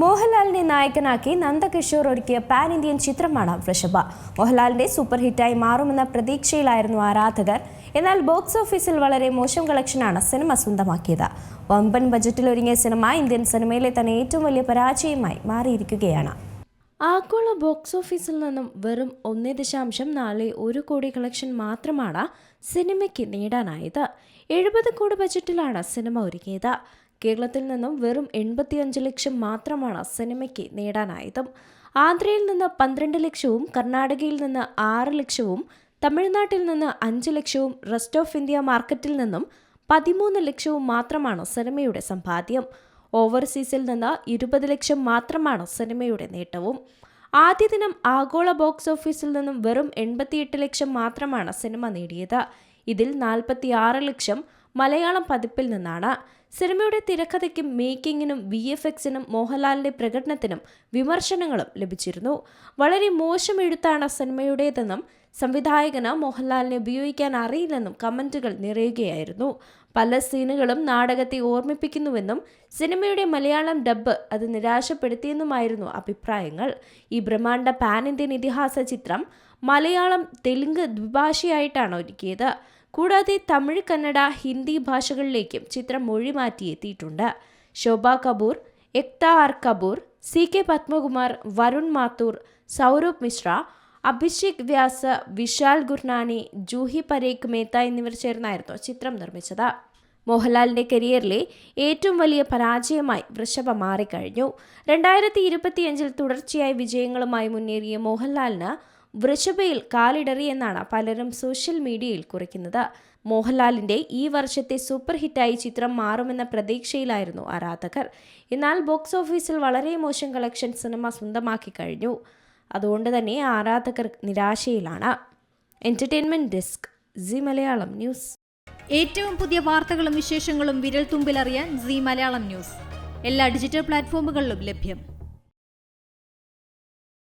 മോഹൻലാലിനെ നായകനാക്കി നന്ദകിഷോർ ഒരുക്കിയ പാൻ ഇന്ത്യൻ ചിത്രമാണ് വൃഷഭ. മോഹൻലാലിന്റെ സൂപ്പർ ഹിറ്റായി മാറുമെന്ന പ്രതീക്ഷയിലായിരുന്നു ആരാധകർ. എന്നാൽ ബോക്സ് ഓഫീസിൽ വളരെ മോശം കളക്ഷനാണ് സിനിമ സ്വന്തമാക്കിയത്. വമ്പൻ ബജറ്റിൽ ഒരുങ്ങിയ സിനിമ ഇന്ത്യൻ സിനിമയിലെ തന്നെ ഏറ്റവും വലിയ പരാജയമായി മാറിയിരിക്കുകയാണ്. ആഗോള ബോക്സ് ഓഫീസിൽ നിന്നും വെറും 1.41 കോടി കളക്ഷൻ മാത്രമാണ് സിനിമയ്ക്ക് നേടാനായത്. 70 കോടി ബജറ്റിലാണ് സിനിമ ഒരുങ്ങിയത്. കേരളത്തിൽ നിന്നും വെറും 85 ലക്ഷം മാത്രമാണ് സിനിമയ്ക്ക് നേടാനായതും. ആന്ധ്രയിൽ നിന്ന് 12 ലക്ഷവും കർണാടകയിൽ നിന്ന് 6 ലക്ഷവും തമിഴ്നാട്ടിൽ നിന്ന് 5 ലക്ഷവും റെസ്റ്റ് ഓഫ് ഇന്ത്യ മാർക്കറ്റിൽ നിന്നും 13 ലക്ഷവും മാത്രമാണ് സിനിമയുടെ സമ്പാദ്യം. ഓവർസീസിൽ നിന്ന് 20 ലക്ഷം മാത്രമാണ് സിനിമയുടെ നേട്ടവും. ആദ്യ ദിനം ആഗോള ബോക്സ് ഓഫീസിൽ നിന്നും വെറും 88 ലക്ഷം മാത്രമാണ് സിനിമ നേടിയത്. ഇതിൽ 46 ലക്ഷം മലയാളം പതിപ്പിൽ നിന്നാണ്. സിനിമയുടെ തിരക്കഥയ്ക്കും മേക്കിങ്ങിനും VFXനും മോഹൻലാലിന്റെ പ്രകടനത്തിനും വിമർശനങ്ങളും ലഭിച്ചിരുന്നു. വളരെ മോശം എഴുത്താണ് സിനിമയുടേതെന്നും സംവിധായകന് മോഹൻലാലിനെ ഉപയോഗിക്കാൻ അറിയില്ലെന്നും കമന്റുകൾ നിറയുകയായിരുന്നു. പല സീനുകളും നാടകത്തെ ഓർമ്മിപ്പിക്കുന്നുവെന്നും സിനിമയുടെ മലയാളം ഡബ്ബ് അത് നിരാശപ്പെടുത്തിയെന്നുമായിരുന്നു അഭിപ്രായങ്ങൾ. ഈ ബ്രഹ്മാണ്ഡ പാൻ ഇന്ത്യൻ ഇതിഹാസ ചിത്രം മലയാളം തെലുങ്ക് ദ്വിഭാഷയായിട്ടാണ് ഒരുക്കിയത്. കൂടാതെ തമിഴ്, കന്നഡ, ഹിന്ദി ഭാഷകളിലേക്കും ചിത്രം മൊഴിമാറ്റിയെത്തിയിട്ടുണ്ട്. ശോഭ കപൂർ, എക്ത ആർ കപൂർ, CK പത്മകുമാർ, വരുൺ മാത്തൂർ, സൗരഭ് മിശ്ര, അഭിഷേക് വ്യാസ, വിശാൽ ഗുർനാനി, ജൂഹി പരേഖ് മേത്ത എന്നിവർ ചേർന്നായിരുന്നു ചിത്രം നിർമ്മിച്ചത്. മോഹൻലാലിന്റെ കരിയറിലെ ഏറ്റവും വലിയ പരാജയമായി വൃഷഭ മാറിക്കഴിഞ്ഞു. 2025 തുടർച്ചയായി വിജയങ്ങളുമായി മുന്നേറിയ മോഹൻലാലിന് വൃഷഭയിൽ കാലിടറിയെന്നാണ് പലരും സോഷ്യൽ മീഡിയയിൽ കുറിക്കുന്നത്. മോഹൻലാലിന്റെ ഈ വർഷത്തെ സൂപ്പർ ഹിറ്റായി ചിത്രം മാറുമെന്ന പ്രതീക്ഷയിലായിരുന്നു ആരാധകർ. എന്നാൽ ബോക്സ് ഓഫീസിൽ വളരെ മോശം കളക്ഷൻ സിനിമ സ്വന്തമാക്കി കഴിഞ്ഞു. അതുകൊണ്ട് തന്നെ ആരാധകർ നിരാശയിലാണ്. Entertainment desk, Zee Malayalam news. ഏറ്റവും പുതിയ വാർത്തകളും വിശേഷങ്ങളും വിരൽ തുമ്പിലറിയാൻ സി മലയാളം ന്യൂസ് എല്ലാ ഡിജിറ്റൽ പ്ലാറ്റ്ഫോമുകളിലും ലഭ്യം.